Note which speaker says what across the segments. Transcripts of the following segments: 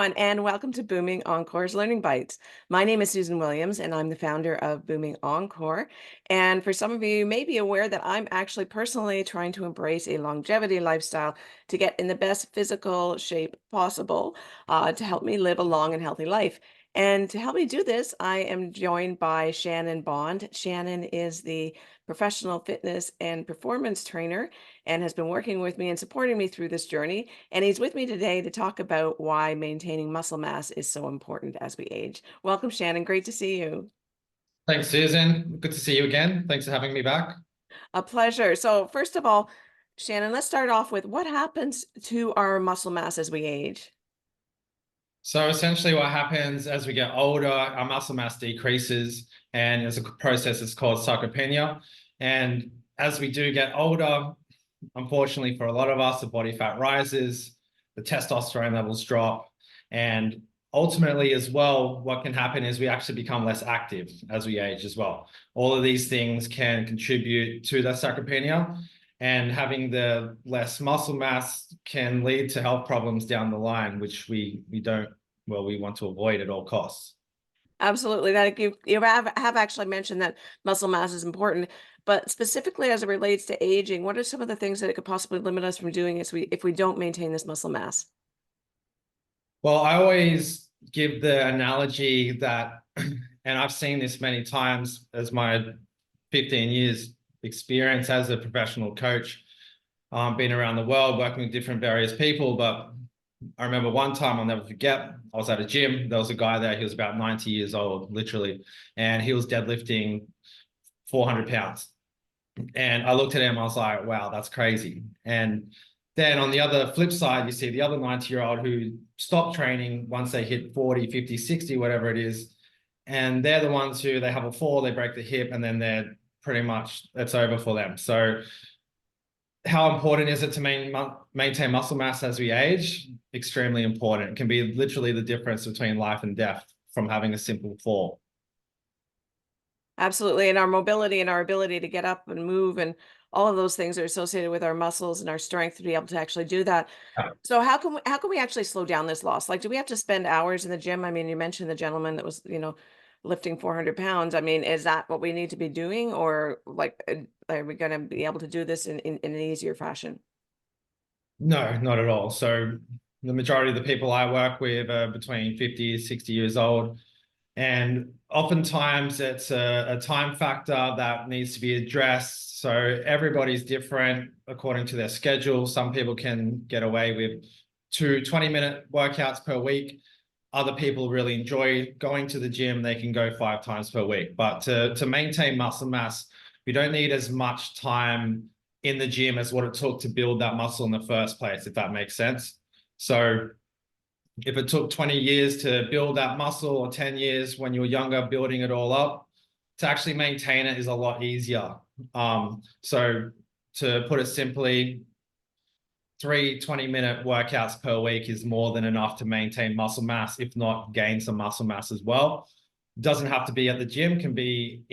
Speaker 1: everyone, and welcome to Booming Encore's Learning Bites. My name is Susan Williams, and I'm the founder of Booming Encore. And for some of you, you may be aware that I'm actually personally trying to embrace a longevity lifestyle to get in the best physical shape possible to help me live a long and healthy life. And to help me do this, I am joined by Shannon Bond. Shannon is the professional fitness and performance trainer and has been working with me and supporting me through this journey. And he's with me today to talk about why maintaining muscle mass is so important as we age. Welcome, Shannon. Great to see you.
Speaker 2: Thanks, Susan. Good to see you again. Thanks for having me back.
Speaker 1: A pleasure. So, first of all, Shannon, let's start off with what happens to our muscle mass as we age?
Speaker 2: So essentially what happens as we get older, our muscle mass decreases, and there's a process that's called sarcopenia. And as we do get older, unfortunately for a lot of us, the body fat rises, the testosterone levels drop, and ultimately as well, what can happen is we actually become less active as we age as well. All of these things can contribute to the sarcopenia, and having the less muscle mass can lead to health problems down the line, which we want to avoid at all costs.
Speaker 1: Absolutely. That you have actually mentioned that muscle mass is important, but specifically as it relates to aging, what are some of the things that it could possibly limit us from doing if we don't maintain this muscle mass?
Speaker 2: Well, I always give the analogy that, and I've seen this many times as my 15 years experience as a professional coach, been around the world working with different various people. But I remember one time I'll never forget, I was at a gym. There was a guy there, he was about 90 years old, literally, and he was deadlifting 400 pounds. And I looked at him, I was like, wow, that's crazy. And then on the other flip side, you see the other 90-year-old who stopped training once they hit 40, 50, 60, whatever it is. And they're the ones who they have a fall, they break the hip, and then they're pretty much, it's over for them. So how important is it to maintain muscle mass as we age? Extremely important. It can be literally the difference between life and death from having a simple fall.
Speaker 1: Absolutely. And our mobility and our ability to get up and move and all of those things are associated with our muscles and our strength to be able to actually do that. So how can we actually slow down this loss? Like, do we have to spend hours in the gym? I mean, you mentioned the gentleman that was, lifting 400 pounds. I mean, is that what we need to be doing? Or like, are we going to be able to do this in an easier fashion?
Speaker 2: No, not at all. So the majority of the people I work with are between 50 60 years old. And oftentimes it's a time factor that needs to be addressed. So everybody's different according to their schedule. Some people can get away with 2 20-minute workouts per week. Other people really enjoy going to the gym. They can go 5 times per week. But to maintain muscle mass, we don't need as much time in the gym as what it took to build that muscle in the first place, if that makes sense. So if it took 20 years to build that muscle, or 10 years when you were younger, building it all up, to actually maintain it is a lot easier. So to put it simply, 3 20-minute workouts per week is more than enough to maintain muscle mass, if not gain some muscle mass as well. It doesn't have to be at the gym, can be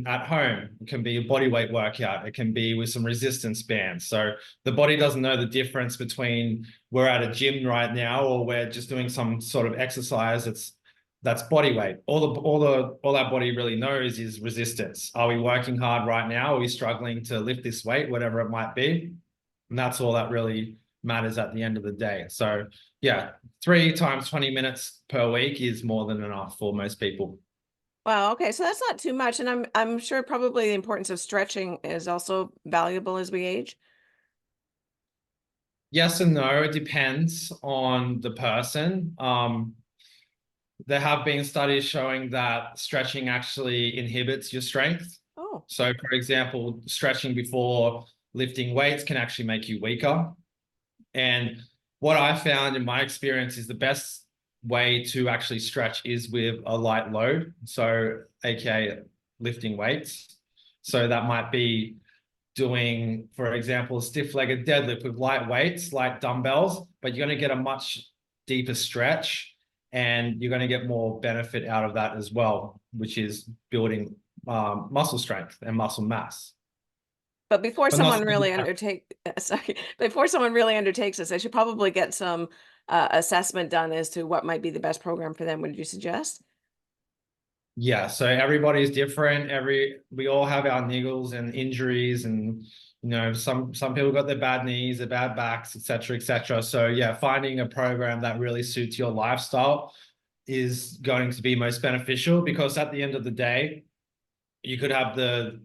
Speaker 2: at home. It can be a body weight workout. It can be with some resistance bands. So the body doesn't know the difference between we're at a gym right now or we're just doing some sort of exercise. That's body weight. All our body really knows is resistance. Are we working hard right now? Are we struggling to lift this weight, whatever it might be? And that's all that really matters at the end of the day. So yeah, 3 times 20 minutes per week is more than enough for most people.
Speaker 1: Wow, okay. So that's not too much. And I'm sure probably the importance of stretching is also valuable as we age.
Speaker 2: Yes and no, it depends on the person. There have been studies showing that stretching actually inhibits your strength.
Speaker 1: Oh.
Speaker 2: So for example, stretching before lifting weights can actually make you weaker. And what I found in my experience is the best way to actually stretch is with a light load. So AKA lifting weights. So that might be doing, for example, a stiff-legged deadlift with light weights, light dumbbells, but you're going to get a much deeper stretch and you're going to get more benefit out of that as well, which is building muscle strength and muscle mass.
Speaker 1: But before
Speaker 2: But not
Speaker 1: someone really before someone really undertakes this, they should probably get some assessment done as to what might be the best program for them, would you suggest?
Speaker 2: Yeah, so everybody's different. We all have our niggles and injuries, and some people got their bad knees, their bad backs, etc., etc. So yeah, finding a program that really suits your lifestyle is going to be most beneficial, because at the end of the day, you could have the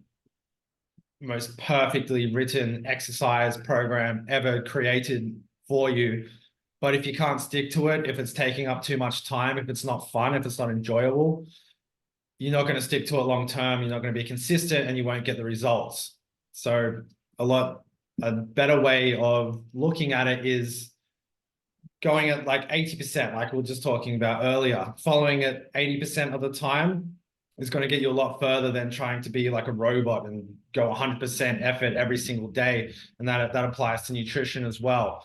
Speaker 2: most perfectly written exercise program ever created for you. But if you can't stick to it, if it's taking up too much time, if it's not fun, if it's not enjoyable, you're not going to stick to it long term. You're not going to be consistent, and you won't get the results. So a better way of looking at it is going at like 80%, like we were just talking about earlier. Following it 80% of the time is going to get you a lot further than trying to be like a robot and go 100% effort every single day. And that applies to nutrition as well.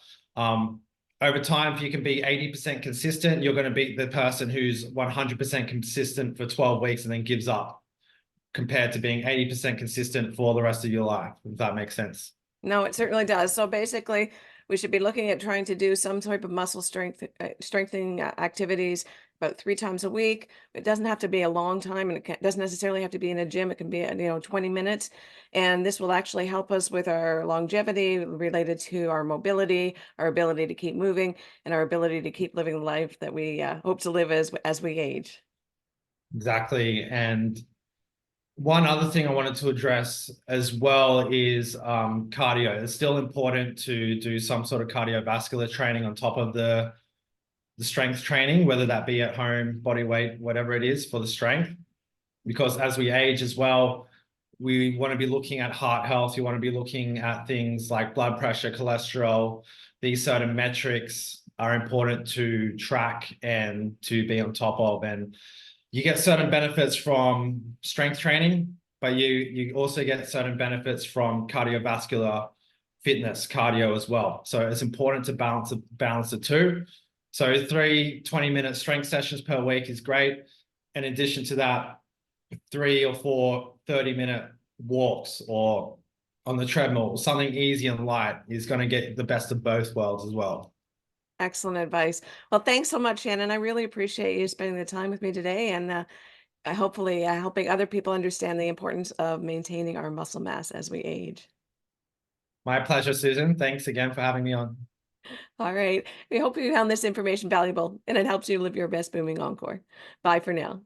Speaker 2: Over time, if you can be 80% consistent, you're going to beat the person who's 100% consistent for 12 weeks and then gives up, compared to being 80% consistent for the rest of your life, if that makes sense.
Speaker 1: No, it certainly does. So basically, we should be looking at trying to do some type of strengthening activities about 3 times a week. It doesn't have to be a long time, and doesn't necessarily have to be in a gym. It can be, 20 minutes, and this will actually help us with our longevity related to our mobility, our ability to keep moving, and our ability to keep living the life that we hope to live as we age.
Speaker 2: Exactly. And one other thing I wanted to address as well is cardio. It's still important to do some sort of cardiovascular training on top of the strength training, whether that be at home, body weight, whatever it is for the strength. Because as we age as well, we want to be looking at heart health. You want to be looking at things like blood pressure, cholesterol. These certain metrics are important to track and to be on top of. And you get certain benefits from strength training, but you also get certain benefits from cardiovascular fitness, cardio as well. So it's important to balance the two. So 3 20-minute strength sessions per week is great. In addition to that, 3 or 4 30-minute walks or on the treadmill, something easy and light, is going to get the best of both worlds as well.
Speaker 1: Excellent advice. Well, thanks so much, Shannon. I really appreciate you spending the time with me today, and hopefully helping other people understand the importance of maintaining our muscle mass as we age.
Speaker 2: My pleasure, Susan. Thanks again for having me on.
Speaker 1: All right. We hope you found this information valuable and it helps you live your best booming encore. Bye for now.